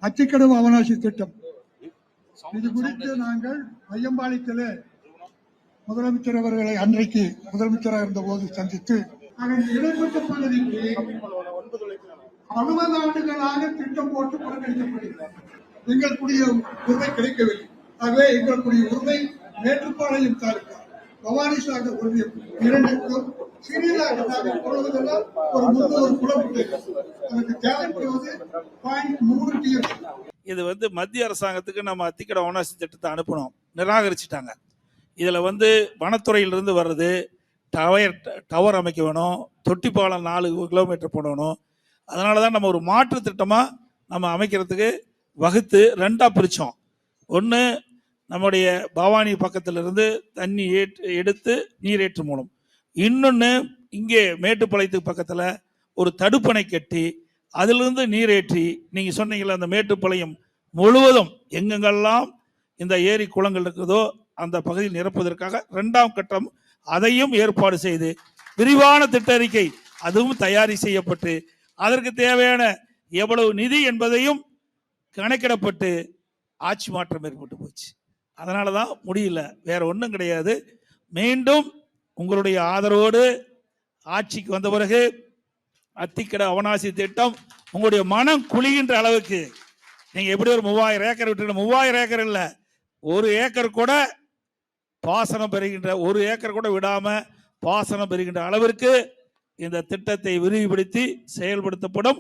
அத்திக்கடவு அவனாசி திட்டம் இது குறித்து நாங்கள் ஐயம்பாளையத்திலே முதலமைச்சர் அவர்களை அன்றைக்கு முதலமைச்சராக இருந்த போது சந்தித்து அதன் இடைப்பட்ட பகுதிக்கு 60 ஆண்டுகளாக திட்டம் போட்டு புறக்கணிக்கப்படுகிறது. எங்களுடைய உரிமை கிடைக்கவில்லை. ஆகவே எங்களுடைய உரிமை மேட்டுப்பாளையம் தாலுகா பவானி சாகர் ஒன்றியம் இரண்டுக்கும் சிறியதாக நாங்கள் போடுவதெல்லாம் ஒரு 300 கிலோமீட்டர் அதற்கு தேவைப்படுவது 0.3 TS. இது மத்திய அரசாங்கத்துக்கு நம்ம அத்திக்கடவு அவனாசி திட்டத்தை அனுப்பணும், நிராகரிச்சுட்டாங்க. இதில் வனத்துறையிலிருந்து வர்றது டவர் அமைக்க வேணும், தொட்டிப்பாலம் 4 கிலோமீட்டர் போடணும். அதனால தான் நம்ம ஒரு மாற்று திட்டமாக நம்ம அமைக்கிறதுக்கு வகுத்து 2ஆக பிரித்தோம். ஒன்று நம்முடைய பவானி பக்கத்திலிருந்து தண்ணி எடுத்து நீரேற்று மூலம், இன்னொன்று இங்கே மேட்டுப்பாளையத்துக்கு பக்கத்தில் ஒரு தடுப்பணை கட்டி அதிலிருந்து நீரேற்றி நீங்கள் சொன்னீங்களா அந்த மேட்டுப்பாளையம் முழுவதும் எங்கெங்கெல்லாம் இந்த ஏரி குளங்கள் இருக்குதோ அந்த பகுதியில் நிரப்புவதற்காக 2ஆம் கட்டம் அதையும் ஏற்பாடு செய்து விரிவான திட்ட அறிக்கை அதுவும் தயாரி செய்யப்பட்டு அதற்கு தேவையான எவ்வளவு நிதி என்பதையும் கணக்கிடப்பட்டு ஆட்சி மாற்றம் ஏற்பட்டு போச்சு. அதனால தான் முடியல, வேற ஒன்றும் கிடையாது. மீண்டும் உங்களுடைய ஆதரவோடு ஆட்சிக்கு வந்த பிறகு அத்திக்கடவு அவனாசி திட்டம் உங்களுடைய மனம் குளிகின்ற அளவுக்கு நீங்கள் எப்படி ஒரு 3000 ஏக்கர் விட்டு 3000 ஏக்கர் இல்லை, 1 ஏக்கர் கூட பாசனம் பெறுகின்ற 1 ஏக்கர் கூட விடாம பாசனம் பெறுகின்ற அளவிற்கு இந்த திட்டத்தை விரிவுபடுத்தி செயல்படுத்தப்படும்.